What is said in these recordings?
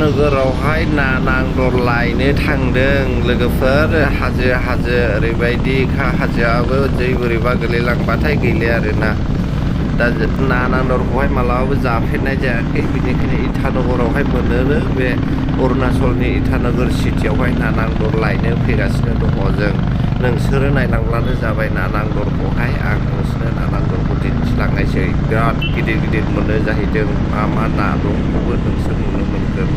इटानगरावहाय ना नांदर लायनो थांदों लोगोफोर हाजो ओरैबायदि हाजोआबो दै बोरैबा गोलैलांबाथाय गैले आरोना दा ना नांदरखौहाय मालाबाबो जाफेरनाय जायाखै बेनिखायनो इटानगरावहाय मोनोनो बे अरुणाचलनि इटानगर सिटियावहाय ना नांदर लायनो फैगासिनो दङ जों नोंसोरो नायलांब्लानो जाबाय ना नांदरखौहाय आं नोंसोरनो ना नांदरखौ दिन्थिलांनायसै बिराद गिदिर गिदिर मोनो जाहैदों मा ना दं बेखौबो नोंसोर नुनो मोनगोन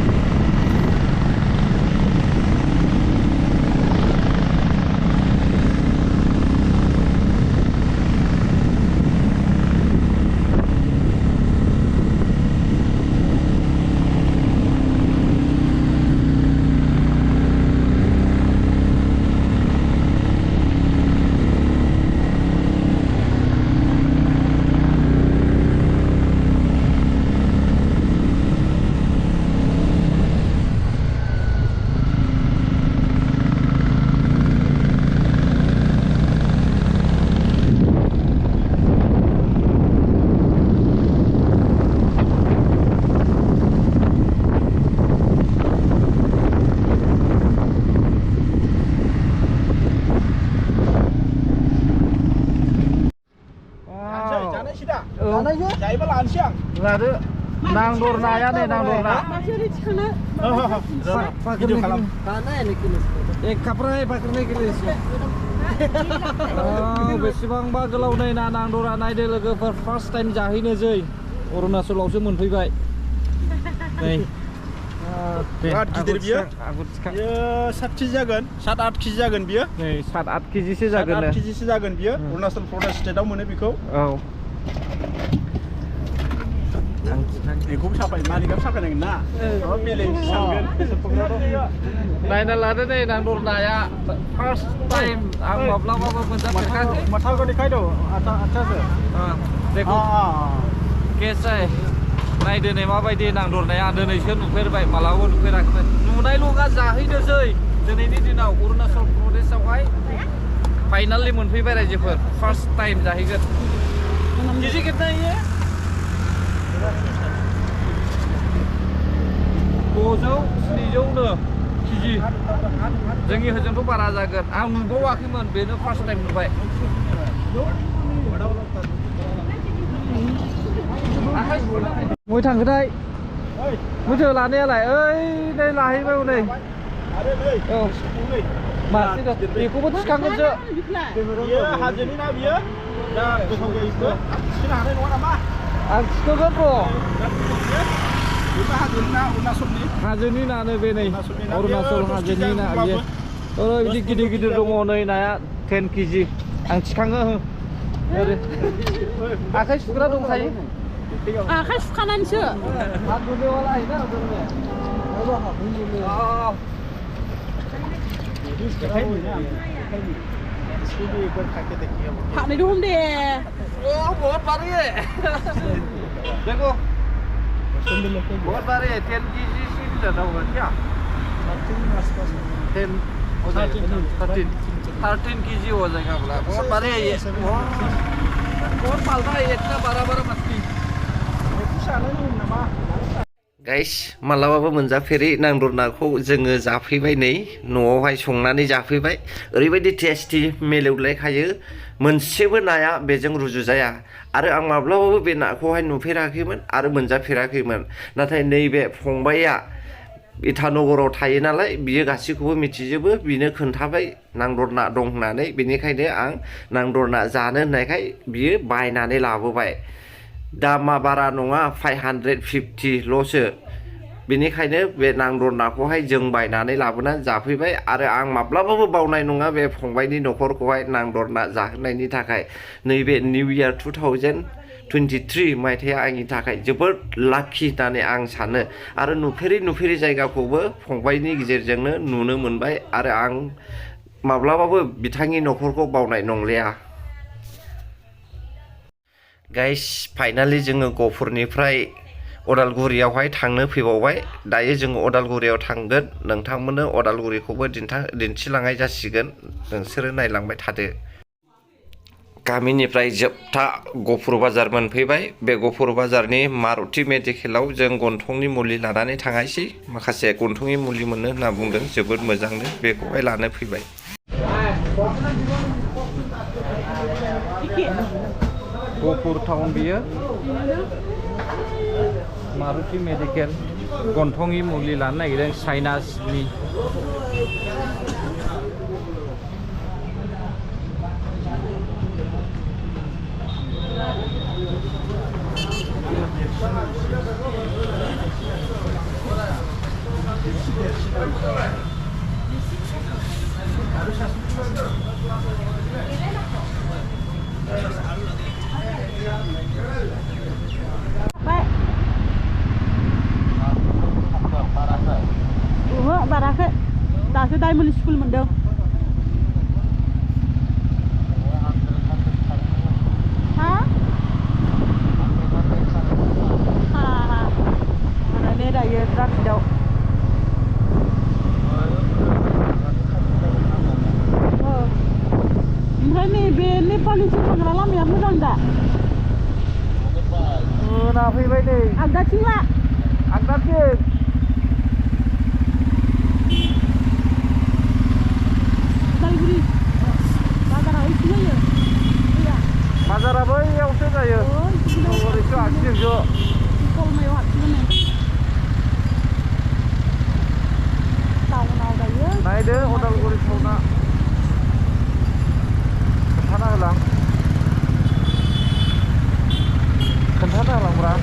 Chạy bắt làn xiang là đứa nàng đồn này á này nàng đồn này video kalam kaprai pakirnya gelis बेसेबांबा गोलाव नै ना नांदरा नायदो लोगोफोर फार्स्ट टाइम जाहैनोसै अरुणाचलावसो मोनफैबाय नै बिराद गिदिर बियो 7 केजि जागोन 7-8 केजि जागोन बियो नै 7-8 केजिसो जागोन 7-8 केजिसो जागोन बियो अरुणाचल प्रदेश स्टेटआव मोनो बेखौ औ बेखौबो साफाय मालिकआबो साफायनांगोन ना बेलेग सानगोन नायना लादो नै नांदर नाया फार्स्ट टाइम आं माब्लाबाबो मोनजाफेराखै मथागो देखायदो आटासो देखो कैसा है नायदो नै माबायदि नांदर नाया दिनैसो नुफेरबाय मालाबाबो नुफेराखैमोन नुनायल'गा जाहैनोसै दिनैनि दिनाव अरुणाचल प्रदेशआवहाय फाइनालि मोनफैबाय रायजोफोर फार्स्ट टाइम जाहैगोन केजि कितना ये 500-700नो केजि जोंनि हजोंथ' बारा जागोन आं नुबावाखैमोन बेनो फार्स्ट टाइम नुबाय मय थांखोथाय मोथो लानायालाय ओइ नै लाहैबाय नै औ मासे बेखौबो थिखांगोनसो बियो हाजोनि ना बियो दा गोथाव जायोबो थिखोनो हानाय नङा नामा आं थिखोगोन र' हाजोनि नानो बे नै अरुणाचल हाजोनि ना बियो ओरैबायदि गिदिर गिदिर दङ नै नाया 10 केजि आं थिखाङो ओरै आखाइ सुग्रा दंखायो आखाइ सुखानानैसो फानैनो हम दे बहुत बारी है देखो बहुत बारी है 10 केजी से भी ज़्यादा होगा क्या 13 केजी हो जाएगा बोला बहुत बारी है ये बहुत पालता है इतना बड़ा मछली गाइस मालाबाबो मोनजाफेरै नांदर नाखौ जोङो जाफैबाय नै न'आवहाय संनानै जाफैबाय ओरैबायदि टेस्टि मिलौलायखायो मोनसेबो नाया बेजों रुजुजाया आरो आं माब्लाबाबो बे नाखौहाय नुफेराखैमोन आरो मोनजाफेराखैमोन नाथाय नैबे फंबाया इटानगराव थायो नालाय बियो गासैखौबो मिथिजोबो बिनो खोन्थाबाय नांदर ना दं होननानै बेनिखायनो आं नांदर ना जानो होननायखाय बियो बायनानै लाबोबाय दामा बारा नङा 550ल'सो बेनिखायनो बे नांदर नाखौहाय जों बायनानै लाबोनानै जाफैबाय आरो आं माब्लाबाबो बावनाय नङा बे फंबायनि न'खरखौहाय नांदर ना जाहोनायनि थाखाय नैबे निउ इयार 2023 मायथाइया आंनि थाखाय जोबोद लाखि होननानै आं सानो आरो नुफेरै जायगाखौबो फंबायनि गेजेरजोंनो नुनो मोनबाय आरो आं माब्लाबाबो बिथांनि न'खरखौ बावनाय नंलिया गाइस फाइनालि जोङो गहपुरनिफ्राय अदालगुरियावहाय थांनो फैबावबाय दायो जोङो अदालगुरियाव थांगोन नोंथांमोननो अदालगुरिखौबो दिन्थिलांनाय जासिगोन नोंसोरो नायलांबाय थादो गामिनिफ्राय जोबथा गफुर बाजार मोनफैबाय बे गफुर बाजारनि मारुति मेडिकेलाव जों गन्थंनि मुलि लानानै थाङासै माखासे गन्थंनि मुलि मोनो होनना बुंदों जोबोद मोजांनो बेखौहाय लानो फैबाय गफुर टाउन बियो मारुति मेडिकेल गन्थंनि मुलि लानो नागिरदों साइनासनि बाराखै दासो डायमन्ड स्कुल मोनदों हा माने दायो ट्राफिकआव ओमफ्राय नैबे नेपालिसिम थांग्रा लामाया मोजां दा फैबाय नै आगदाथिं ला आगदाथिं उदालगुरि बाजारा एसे जायो बाजारा बैयावसो जायो ओरैसो आखिजोंसो कलमायाव हाबसिगोन नै टाउनाव दायो नायदो उदालगुरि टाउना खोन्थाना होलां ब्रा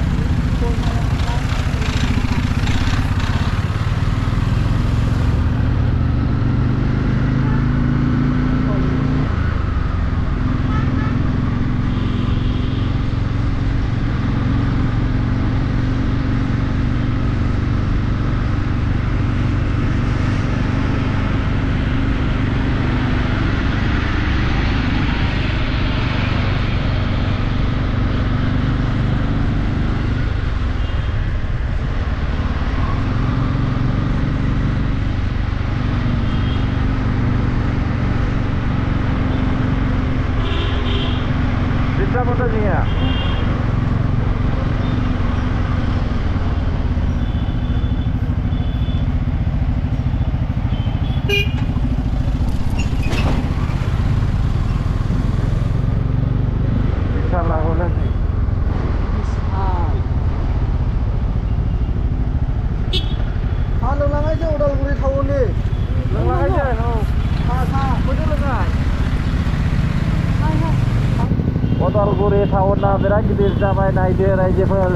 उदालगुरि टाउना बिराद गिदिर जाबाय नायदो रायजोफोर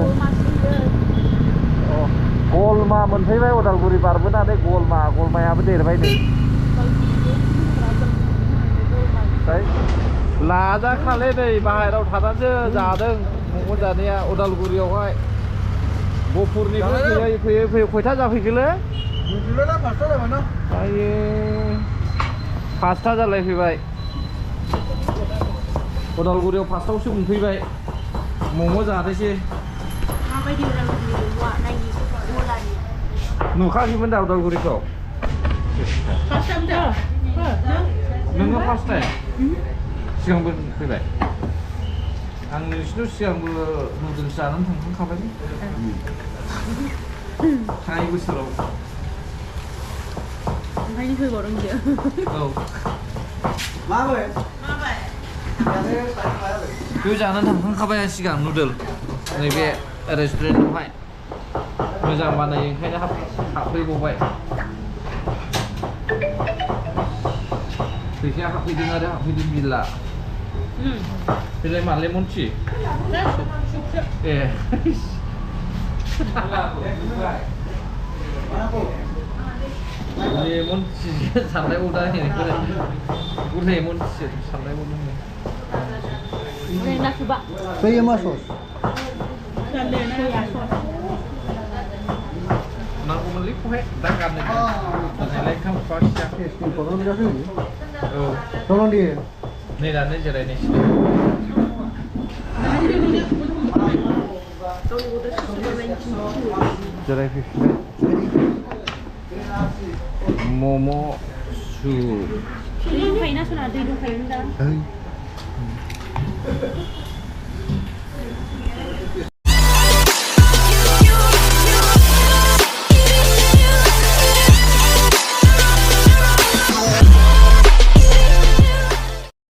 गलमा मोनफैबाय उदालगुरि बारबोनानै गलमायाबो देरबाय नै लाजाखाले नै बाहेरायाव थानानैसो जादों मम' जानाया उदालगुरियावहाय गफुरनिफ्राय फैयै खयथा जाफैखोलै आयो 5टा जालायफैबाय उदालगुरियाव 5टावसो मोनफैबाय मम' जानोसै नुखाखैमोन दा उदालगुरिखौ नोङो फार्स्ट टाइम सिगांबो फैबाय आं नोंसिनाव सिगांबो नुदोंसो जानानै थांखांखाबाय थांनाय बोसोराव ओंखायनो फैबावदों बियो औ बेयाव जानानै थांखांखाबाय आं सिगां नुदों नैबे रेस्टुरेन्टआवहाय मोजां बानायो ओंखायनो हाबफैबावबाय फैसाया हाबफैदों आरो हाबफैदों बिला बेलाय मा लेमन टि ए लेमन टि साननाय उदा लेमन टि साननाय उदा Soya más sos. नांगौमोनलै खौहाय दा गाननो नालाय खामफा फिसा औ Tolong dia. नै दानो जिरायनायसै जिरायफैफिनबाय मम' सुप दै दंखायोना सोना दै दंखायो दा